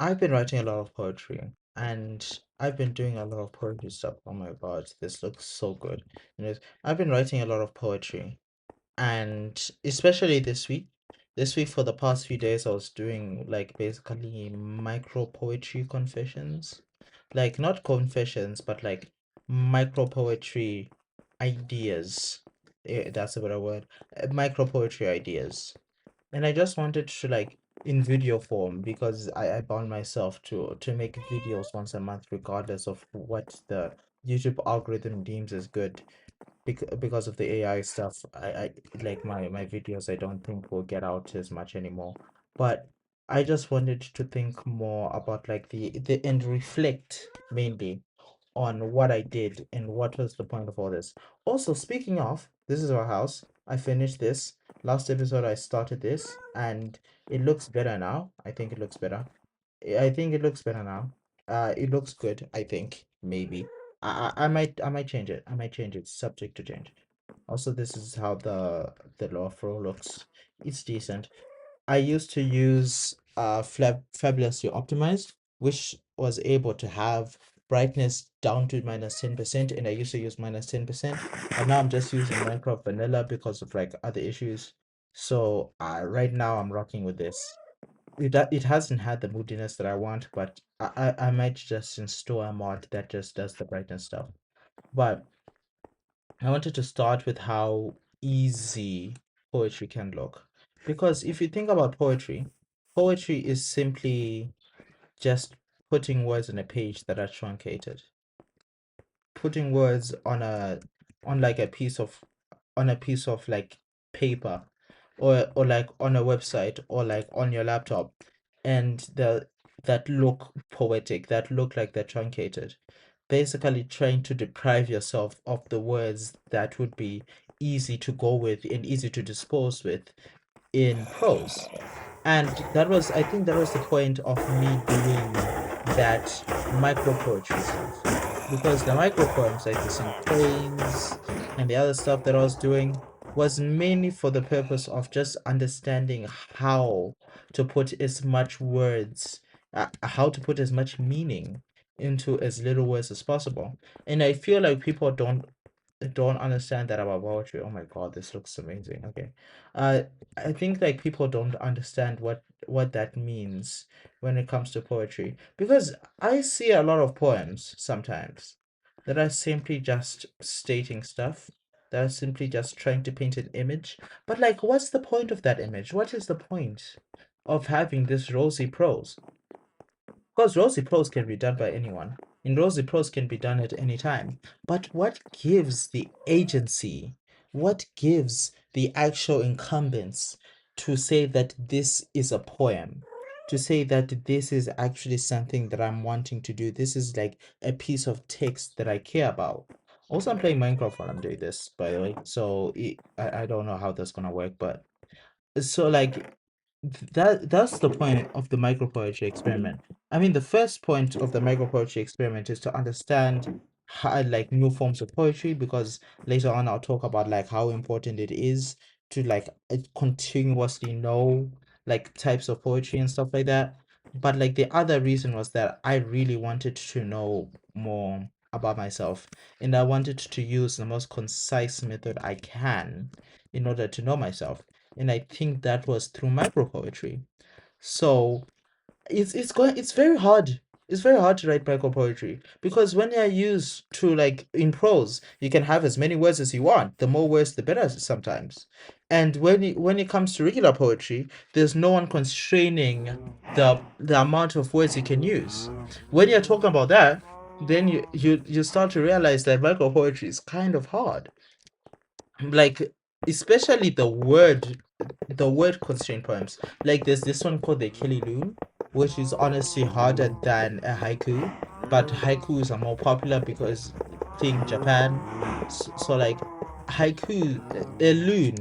I've been writing a lot of poetry and I've been doing a lot of poetry stuff. Oh my God, this looks so good. You know, I've been writing a lot of poetry and especially this week. This week for the past few days I was doing like basically micro poetry confessions. Like not confessions, but like micro poetry ideas. That's a better word. Micro poetry ideas. And I just wanted to like in video form because I bound myself to make videos once a month regardless of what the YouTube algorithm deems as good because of the AI stuff. I like my videos I don't think will get out as much anymore. But I just wanted to think more about like the and reflect mainly on what I did and what was the point of all this. Also, speaking of, this is our house. I finished this. Last episode, I started this and it looks better now. I think it looks better. I think it looks better now. It looks good, I think. Maybe. I might change it. I might change it. Subject to change. Also, this is how the lower floor looks. It's decent. I used to use Fabulously Optimized, which was able to have brightness down to -10%, and I used to use -10%. And now I'm just using Minecraft Vanilla because of like other issues. So right now I'm rocking with this. It hasn't had the moodiness that I want, but I might just install a mod that just does the brightness stuff. But I wanted to start with how easy poetry can look. Because if you think about poetry, poetry is simply just putting words on a page that are truncated. Putting words on like a piece of like paper or like on a website or like on your laptop and the that look poetic, that look like they're truncated, basically trying to deprive yourself of the words that would be easy to go with and easy to dispose with in prose. And that was, I think that was the point of me doing that micro poetry stuff. Because the micro poems, like the Cinquains and the other stuff that I was doing, was mainly for the purpose of just understanding how to put as much words, how to put as much meaning into as little words as possible. And I feel like people don't understand that about poetry. Oh my God, this looks amazing. Okay. Uh, I think like people don't understand what that means when it comes to poetry because I see a lot of poems sometimes that are simply just stating stuff, that are simply just trying to paint an image. But like, what's the point of that image? What is the point of having this rosy prose? Because rosy prose can be done by anyone, and rosy prose can be done at any time. But what gives the agency? What gives the actual incumbents to say that this is a poem? To say that this is actually something that I'm wanting to do. This is like a piece of text that I care about. Also, I'm playing Minecraft while I'm doing this, by the way. So I don't know how that's gonna work, but so like that's the point of the micropoetry experiment. I mean, the first point of the micropoetry experiment is to understand how, like new forms of poetry, because later on I'll talk about like how important it is to like continuously know like types of poetry and stuff like that. But like the other reason was that I really wanted to know more about myself, and I wanted to use the most concise method I can in order to know myself, and I think that was through micropoetry. So it's very hard. It's very hard to write micropoetry because when you're used to like in prose, you can have as many words as you want. The more words, the better sometimes. And when it comes to regular poetry, there's no one constraining the amount of words you can use. When you're talking about that, then you start to realize that micropoetry is kind of hard, like especially the word constraint poems. Like there's this one called the Kelly Loon, which is honestly harder than a haiku, but haikus are more popular because think Japan. So like haiku, a loon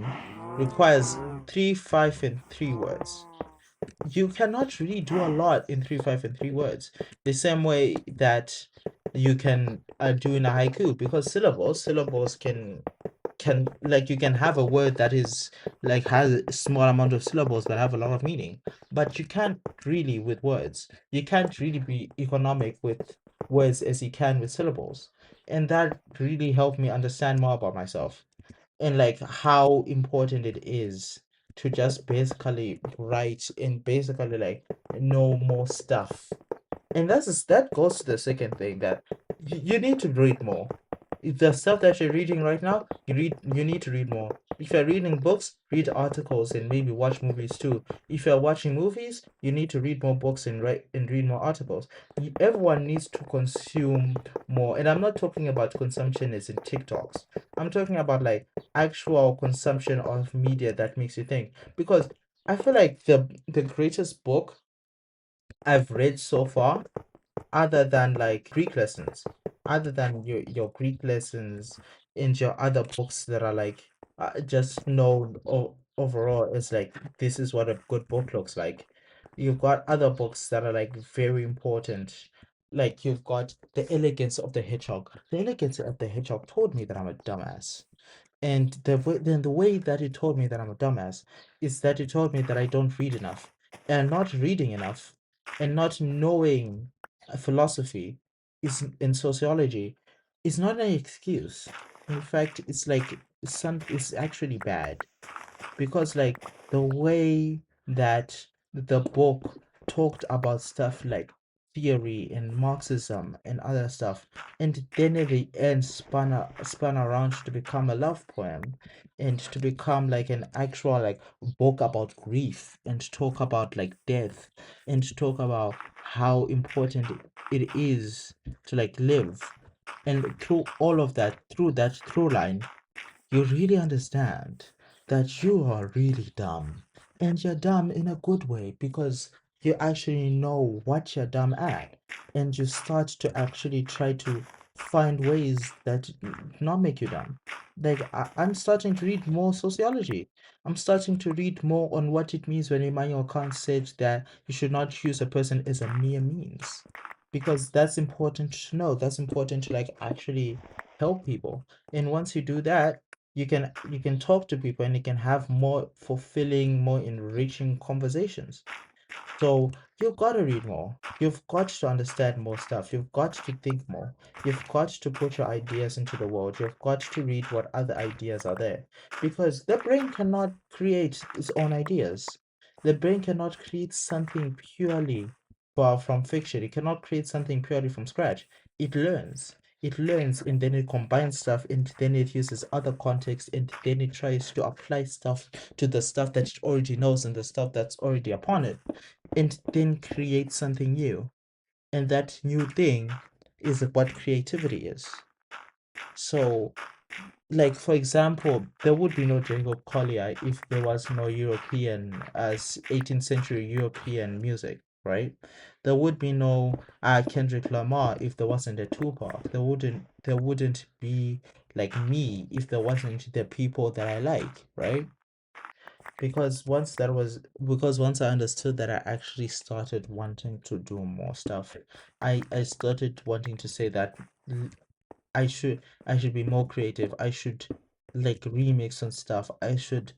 requires 3, 5, and 3 words. You cannot really do a lot in 3, 5, and 3 words the same way that you can do in a haiku, because syllables can can like you can have a word that is like has a small amount of syllables but have a lot of meaning. But you can't really with words. You can't really be economic with words as you can with syllables. And that really helped me understand more about myself and like how important it is to just basically write and basically like know more stuff. And that goes to the second thing that you need to read more. If the stuff that you're reading right now, you need to read more. If you're reading books, read articles and maybe watch movies too. If you're watching movies, you need to read more books and read more articles. Everyone needs to consume more. And I'm not talking about consumption as in TikToks. I'm talking about like actual consumption of media that makes you think. Because I feel like the greatest book I've read so far other than like Greek lessons, other than your Greek lessons and your other books that are like just known overall is like this is what a good book looks like. You've got other books that are like very important. Like you've got The Elegance of the Hedgehog. The Elegance of the Hedgehog told me that I'm a dumbass. And the way that it told me that I'm a dumbass is that it told me that I don't read enough. And not reading enough and not knowing philosophy is in sociology is not an excuse. In fact, it's actually bad because like the way that the book talked about stuff like theory and Marxism and other stuff, and then at the end spun around to become a love poem and to become like an actual like book about grief and talk about like death and to talk about how important it is to like live. And through all of that, through that through line, you really understand that you are really dumb. And you're dumb in a good way because you actually know what you're dumb at. And you start to actually try to find ways that not make you dumb. Like, I'm starting to read more sociology. I'm starting to read more on what it means when Immanuel Kant said that you should not use a person as a mere means. Because that's important to know. That's important to like actually help people. And once you do that, you can talk to people and you can have more fulfilling, more enriching conversations. So you've got to read more. You've got to understand more stuff. You've got to think more. You've got to put your ideas into the world. You've got to read what other ideas are there. Because the brain cannot create its own ideas. The brain cannot create something purely from fiction. It cannot create something purely from scratch. It learns. It learns and then it combines stuff and then it uses other context and then it tries to apply stuff to the stuff that it already knows and the stuff that's already upon it and then create something new. And that new thing is what creativity is. So, like for example, there would be no Jacob Collier if there was no European as 18th century European music, right? There would be no Kendrick Lamar if there wasn't a Tupac. There wouldn't be like me if there wasn't the people that I like, right? Because once I understood that, I actually started wanting to do more stuff. I started wanting to say that l- I should be more creative. I should like remix and stuff. I should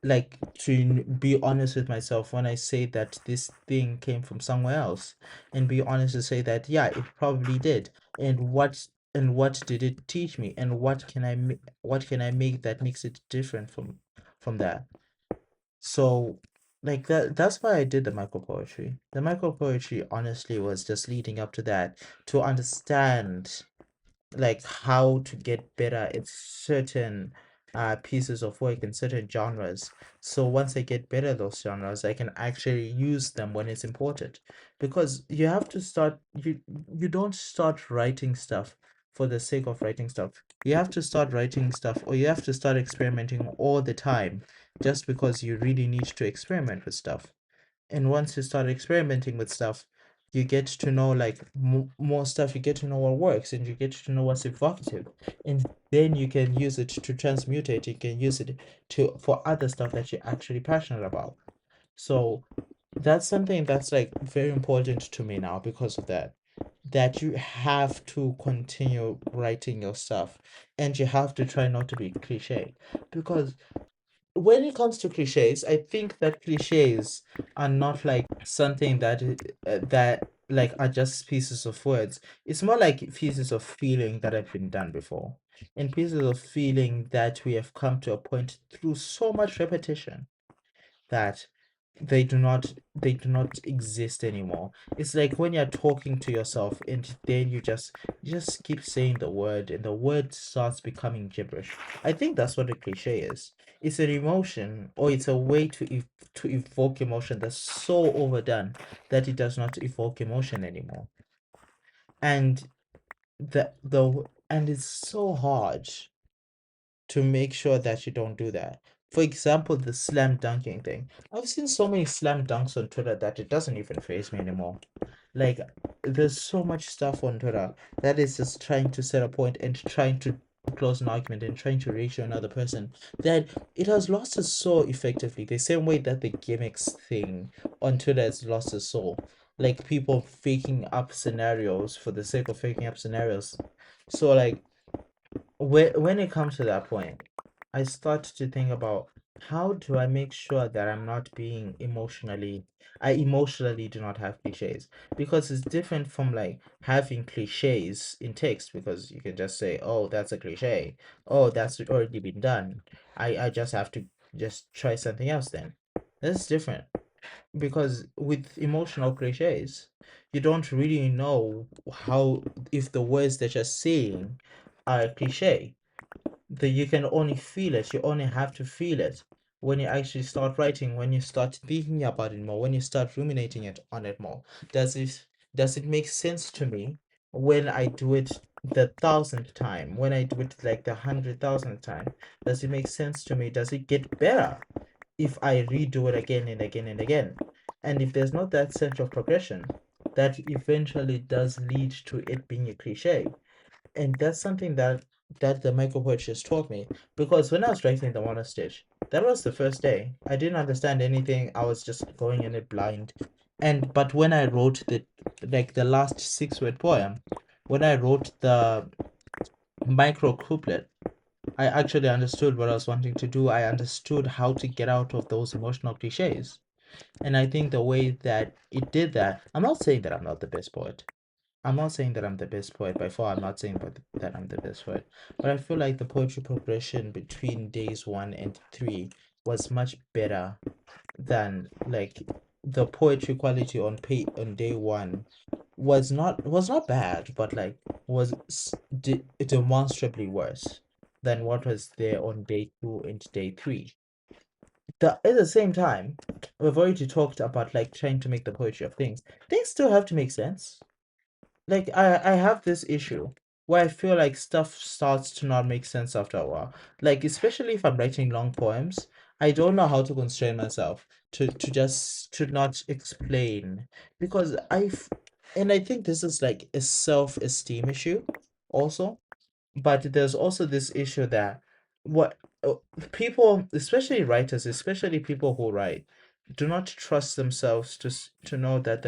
like to be honest with myself when I say that this thing came from somewhere else, and be honest to say that yeah, it probably did. And what did it teach me, and what can I make that makes it different from that. So, like that's why I did the micro poetry. The micro poetry honestly was just leading up to that to understand like how to get better at certain pieces of work in certain genres. So once I get better at those genres, I can actually use them when it's important. Because you don't start writing stuff for the sake of writing stuff. You have to start writing stuff or you have to start experimenting all the time just because you really need to experiment with stuff. And once you start experimenting with stuff, you get to know like more stuff. You get to know what works and you get to know what's evocative, and then you can use it to transmute it. You can use it to for other stuff that you're actually passionate about. So that's something that's like very important to me now because of that. that you have to continue writing your stuff, and you have to try not to be cliche, because when it comes to cliches, I think that cliches are not like something that like are just pieces of words. It's more like pieces of feeling that have been done before, and pieces of feeling that we have come to a point through so much repetition that they do not exist anymore. It's like when you're talking to yourself and then you just keep saying the word and the word starts becoming gibberish. I think that's what a cliche is. It's an emotion, or it's a way to evoke emotion that's so overdone that it does not evoke emotion anymore. And and it's so hard to make sure that you don't do that. For example, the slam dunking thing. I've seen so many slam dunks on Twitter that it doesn't even faze me anymore. Like, there's so much stuff on Twitter that is just trying to set a point and trying to close an argument and trying to reach another person, that it has lost its soul effectively. The same way that the gimmicks thing on Twitter has lost its soul. Like, people faking up scenarios for the sake of faking up scenarios. So, like, when it comes to that point, I start to think about, how do I make sure that I emotionally do not have cliches, because it's different from like having cliches in text, because you can just say, oh, that's a cliche, oh, that's already been done, I just have to just try something else then. That's different, because with emotional cliches, you don't really know how, if the words that you're saying are a cliche, that you can only feel it. You only have to feel it when you actually start writing, when you start thinking about it more, when you start ruminating it on it more. Does it make sense to me when I do it the thousandth time? When I do it like the 100,000th time, does it make sense to me? Does it get better if I redo it again and again and again? And if there's not that sense of progression, that eventually does lead to it being a cliche. And that's something that the micro poet just taught me, because when I was writing the mono stitch, that was the first day. I didn't understand anything. I was just going in it blind. And but when I wrote the last 6 word poem, when I wrote the micro couplet, I actually understood what I was wanting to do. I understood how to get out of those emotional cliches. And I think the way that it did that, I'm not saying that I'm not the best poet. I'm not saying that I'm the best poet by far. I'm not saying that I'm the best poet, but I feel like the poetry progression between days 1 and 3 was much better than like the poetry quality on day 1 was not bad, but like was demonstrably worse than what was there on day 2 and day 3. At the same time, we've already talked about like trying to make the poetry of things. Things still have to make sense. Like I have this issue where I feel like stuff starts to not make sense after a while. Like especially if I'm writing long poems, I don't know how to constrain myself to not explain, because I think this is like a self-esteem issue also. But there's also this issue that what people, especially writers, especially people who write, do not trust themselves to know that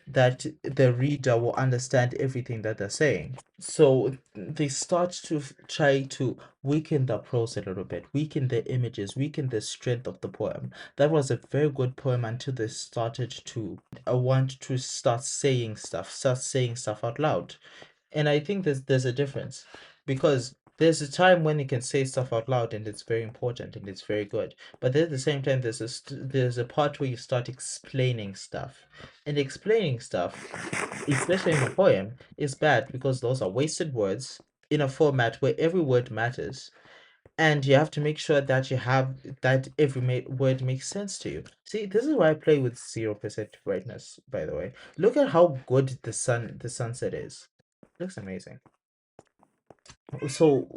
that the reader will understand everything that they're saying. So they start to try to weaken the prose a little bit, weaken the images, weaken the strength of the poem. That was a very good poem until they started to want to start saying stuff out loud. And I think there's a difference, because there's a time when you can say stuff out loud and it's very important and it's very good. But then at the same time, there's a part where you start explaining stuff. And explaining stuff, especially in a poem, is bad, because those are wasted words in a format where every word matters. And you have to make sure that every word makes sense to you. See, this is why I play with 0% brightness, by the way. Look at how good the sunset is. Looks amazing. So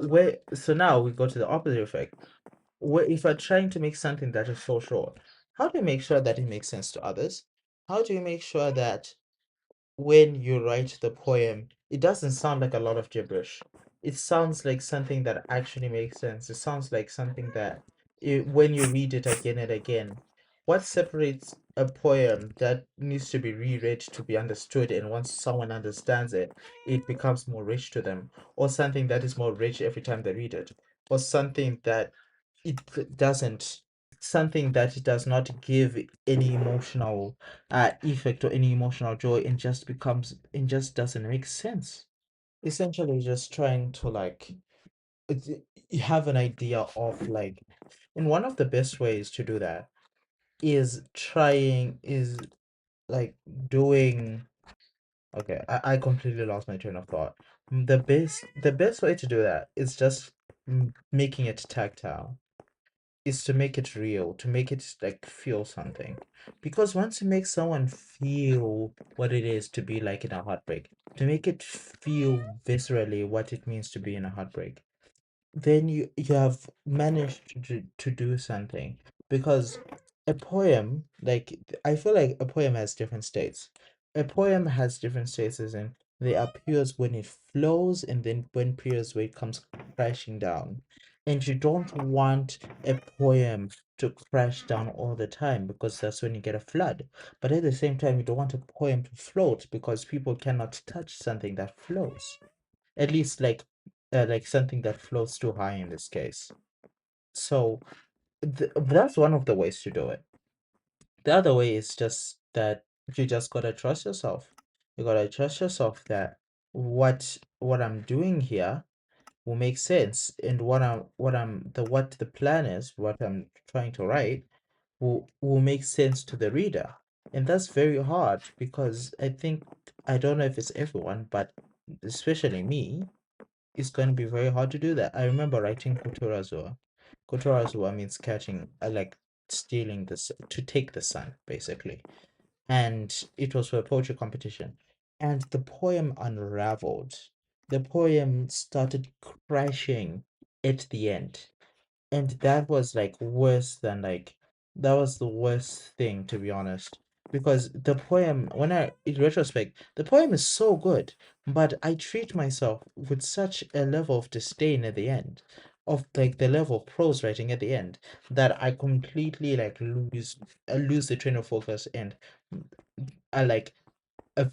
now we go to the opposite effect. Where if you're trying to make something that is so short, how do you make sure that it makes sense to others? How do you make sure that when you write the poem, it doesn't sound like a lot of gibberish? It sounds like something that actually makes sense. It sounds like something that when you read it again and again, what separates a poem that needs to be reread to be understood, and once someone understands it, it becomes more rich to them, or something that is more rich every time they read it, or something that doesn't, something that does not give any emotional effect or any emotional joy, and just becomes, and just doesn't make sense. Essentially just trying to like you have an idea of like, and one of the best ways to do that is like doing, okay, I completely lost my train of thought. The best way to do that is just making it tactile, is to make it real, to make it like feel something. Because once you make someone feel what it is to be like in a heartbreak, to make it feel viscerally what it means to be in a heartbreak, then you have managed to do something. Because a poem, like, I feel like a poem has different states. A poem has different states, as in there are periods when it flows, and then when periods where it comes crashing down. And you don't want a poem to crash down all the time, because that's when you get a flood. But at the same time, you don't want a poem to float, because people cannot touch something that flows. At least like something that floats too high in this case. So that's one of the ways to do it. The other way is just that you just gotta trust yourself. You gotta trust yourself that what I'm doing here will make sense, and what the plan is, what I'm trying to write will make sense to the reader. And that's very hard, because I don't know if it's everyone, but especially me, it's going to be very hard to do that. I remember writing Kotorazua. Kotorazua means catching, like stealing this, to take the sun, basically. And it was for a poetry competition. And the poem unraveled. The poem started crashing at the end, and that was like worse than like, that was the worst thing, to be honest. Because the poem, when I in retrospect, the poem is so good, but I treat myself with such a level of disdain at the end, of like the level of prose writing at the end, that I completely like lose the train of focus, and I like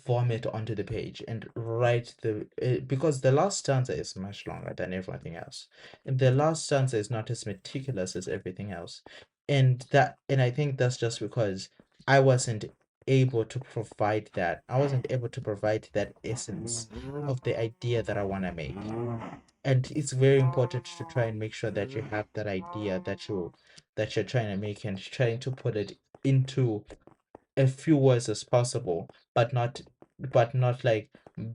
vomit onto the page and write because the last stanza is much longer than everything else, and the last stanza is not as meticulous as everything else. And I think that's just because I wasn't I wasn't able to provide that essence of the idea that I want to make. And it's very important to try and make sure that you have that idea that you're trying to make, and trying to put it into as few words as possible, but not like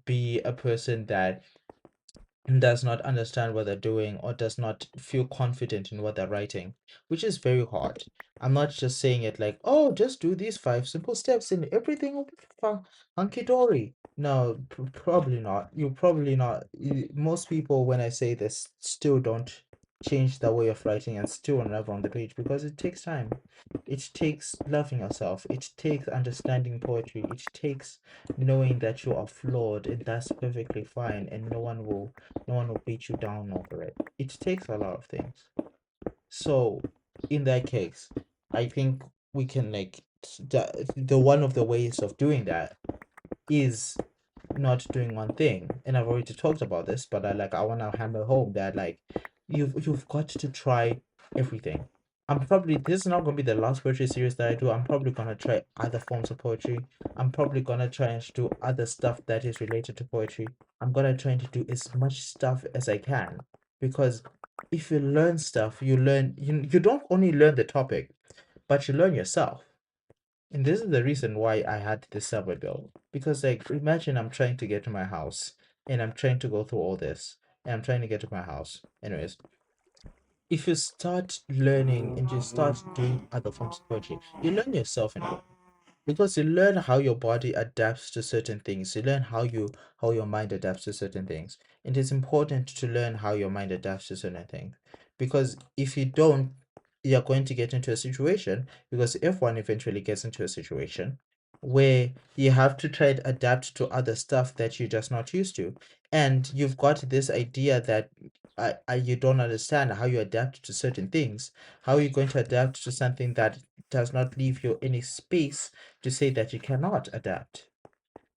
be a person that does not understand what they're doing, or does not feel confident in what they're writing, which is very hard. I'm not just saying it like, oh, just do these five simple steps and everything will be hunky dory. No, probably not. You probably not. Most people, when I say this, still don't change their way of writing and still unravel on the page, because it takes time. It takes loving yourself. It takes understanding poetry. It takes knowing that you are flawed, and that's perfectly fine, and no one will beat you down over it. It takes a lot of things. So, in that case, I think we can like the one of the ways of doing that is not doing one thing. And I've already talked about this, but I want to hammer home that like you've got to try everything. I'm probably This is not gonna be the last poetry series that I do. I'm probably gonna try other forms of poetry. I'm probably gonna try and do other stuff that is related to poetry. I'm gonna try to do as much stuff as I can, because if you learn stuff, you don't only learn the topic, but you learn yourself. And this is the reason why I had this subway bill. Because like, imagine I'm trying to get to my house, and I'm trying to go through all this, and I'm trying to get to my house. Anyways, if you start learning and you start doing other forms of poetry, you learn yourself in a way, because you learn how your body adapts to certain things. You learn how your mind adapts to certain things. And it's important to learn how your mind adapts to certain things, because if you don't, you're going to get into a situation, because everyone eventually gets into a situation where you have to try to adapt to other stuff that you're just not used to. And you've got this idea that you don't understand how you adapt to certain things. How are you going to adapt to something that does not leave you any space to say that you cannot adapt?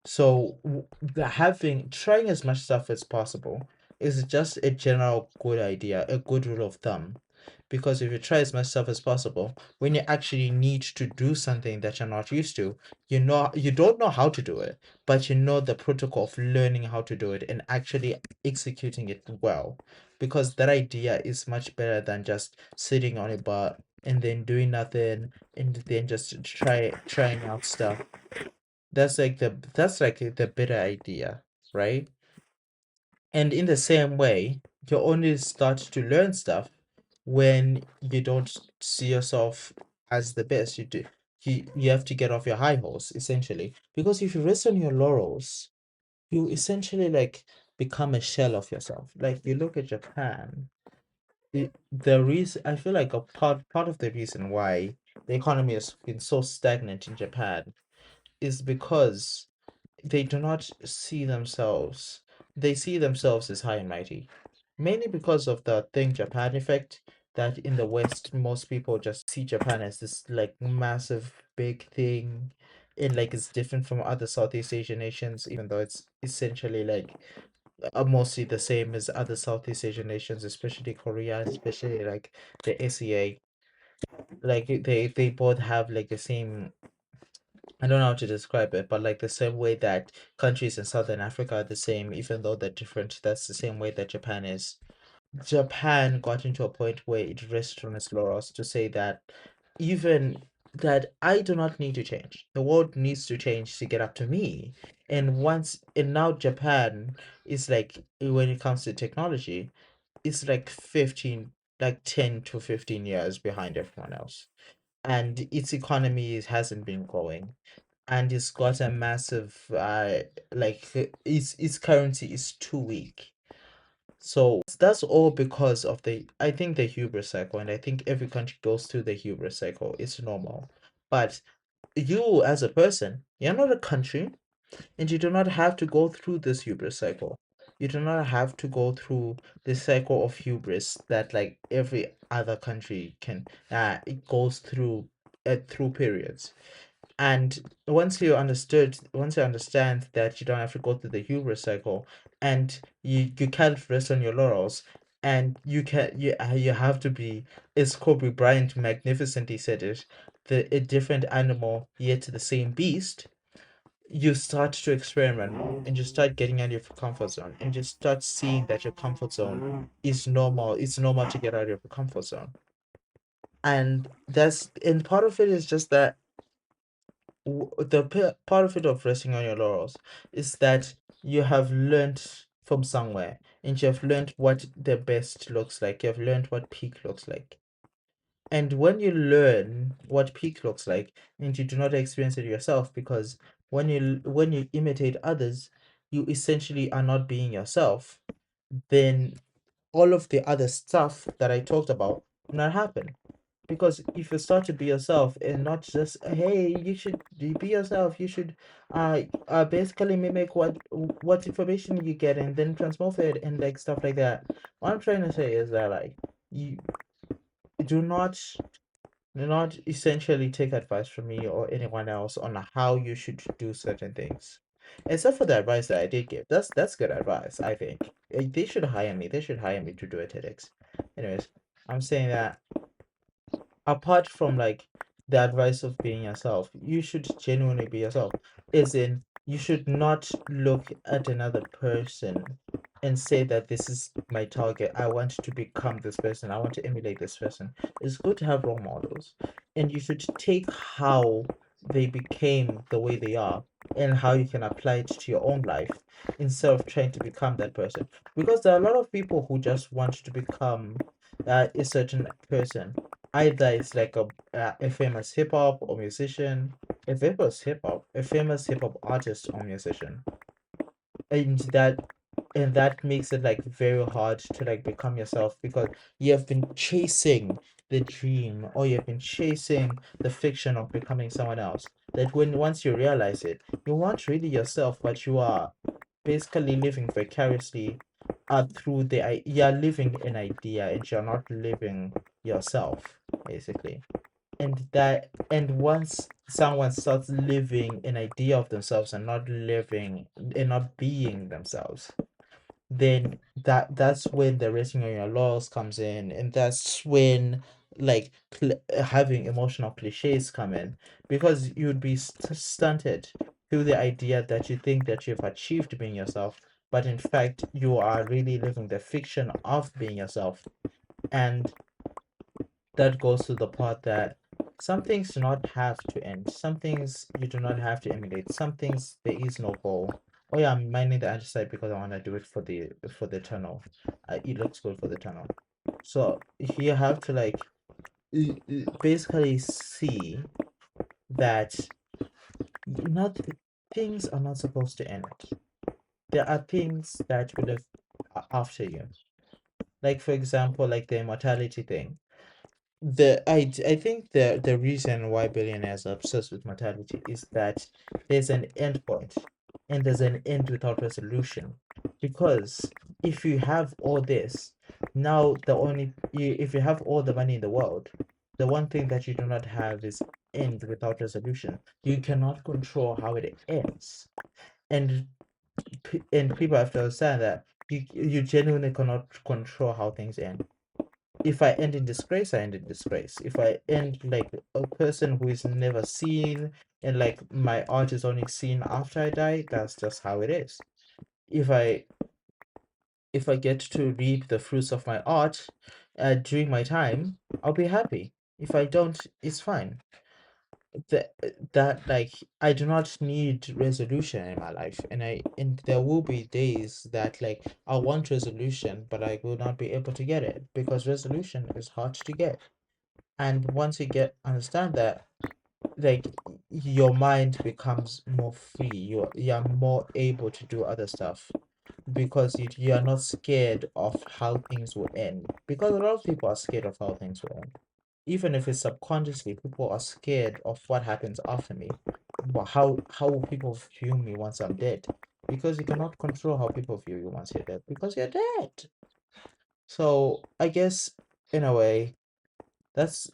So the having trying as much stuff as possible is just a general good idea, a good rule of thumb. Because if you try as much stuff as possible, when you actually need to do something that you're not used to, you don't know how to do it, but you know the protocol of learning how to do it and actually executing it well. Because that idea is much better than just sitting on a butt and then doing nothing and then just trying out stuff. That's like the better idea, right? And in the same way, you only start to learn stuff when you don't see yourself as the best. You have to get off your high horse, essentially. Because if you rest on your laurels, you essentially like become a shell of yourself. Like you look at Japan, the reason I feel like a part of the reason why the economy has been so stagnant in Japan is because they do not see themselves they see themselves as high and mighty, mainly because of the thing Japan effect, that in the West most people just see Japan as this like massive big thing, and like it's different from other Southeast Asian nations, even though it's essentially like mostly the same as other Southeast Asian nations, especially Korea, especially like the ASEA. Like they both have like the same, I don't know how to describe it, but like the same way that countries in Southern Africa are the same, even though they're different, that's the same way that Japan is. Japan got into a point where it rested on its laurels to say that even that I do not need to change. The world needs to change to get up to me. And now Japan is like, when it comes to technology, it's like 15, like 10 to 15 years behind everyone else. And its economy hasn't been growing, and it's got a massive its currency is too weak. So that's all because of the I think the hubris cycle, and I think every country goes through the hubris cycle. It's normal. But you as a person, you're not a country, and you do not have to go through this hubris cycle. You do not have to go through the cycle of hubris that like every other country can it goes through periods. And once you understand that you don't have to go through the hubris cycle, and you can't rest on your laurels, and you have to be, as Kobe Bryant magnificently said it, a different animal yet the same beast. You start to experiment and you start getting out of your comfort zone, and you start seeing that your comfort zone is normal. It's normal to get out of your comfort zone. And part of it is just that part of it of resting on your laurels is that you have learned from somewhere, and you have learned what the best looks like. You have learned what peak looks like. And when you learn what peak looks like, and you do not experience it yourself, because when you imitate others, you essentially are not being yourself, then all of the other stuff that I talked about will not happen. Because if you start to be yourself and not just, hey, you should be yourself, you should basically mimic what information you get and then transmove it and like stuff like that. What I'm trying to say is that like you do not do not essentially take advice from me or anyone else on how you should do certain things. Except for the advice that I did give. That's good advice, I think. They should hire me. They should hire me to do a TEDx. Anyways, I'm saying that apart from like the advice of being yourself, you should genuinely be yourself. As in, you should not look at another person and say that this is my target. I want to become this person. I want to emulate this person. It's good to have role models, and you should take how they became the way they are and how you can apply it to your own life instead of trying to become that person. Because there are a lot of people who just want to become a certain person. Either it's like a famous hip hop or musician, a famous hip hop artist or musician, and that makes it like very hard to like become yourself, because you have been chasing the dream, or you have been chasing the fiction of becoming someone else. That when once you realize it, you aren't really yourself, but you are basically living vicariously through you're living an idea and you're not living yourself, basically. And once someone starts living an idea of themselves and not living and not being themselves, then that's when the resting on your laurels comes in, and that's when like having emotional cliches come in, because you'd be stunted through the idea that you think that you've achieved being yourself, but in fact you are really living the fiction of being yourself. And that goes to the part that some things do not have to end. Some things you do not have to emulate. Some things there is no goal. Oh yeah, I'm mining the andesite because I want to do it for the tunnel. It looks good for the tunnel. So you have to like basically see that not things are not supposed to end. There are things that will live after you. Like for example, like the immortality thing. I think the reason why billionaires are obsessed with mortality is that there's an end point, and there's an end without resolution. Because if you have all this, now if you have all the money in the world, the one thing that you do not have is end without resolution. You cannot control how it ends. And and people have to understand that you genuinely cannot control how things end. If I end in disgrace, I end in disgrace. If I end like a person who is never seen and like my art is only seen after I die, that's just how it is. If I if I get to reap the fruits of my art during my time, I'll be happy. If I don't, it's fine. That like I do not need resolution in my life, and there will be days that like I want resolution, but I will not be able to get it because resolution is hard to get. And once you get understand that, like your mind becomes more free. You're more able to do other stuff because you are not scared of how things will end. Because a lot of people are scared of how things will end. Even if it's subconsciously, people are scared of what happens after me. How will people view me once I'm dead? Because you cannot control how people view you once you're dead, because you're dead. So I guess in a way, that's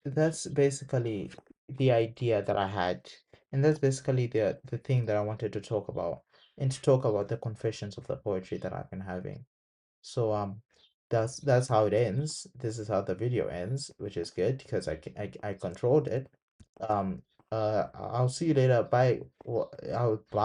that's basically the idea that I had, and that's basically the thing that I wanted to talk about, and to talk about the confessions of the poetry that I've been having. So that's how it ends. This is how the video ends, which is good because I controlled it. Um I'll see you later. Bye. Well, I'll bye.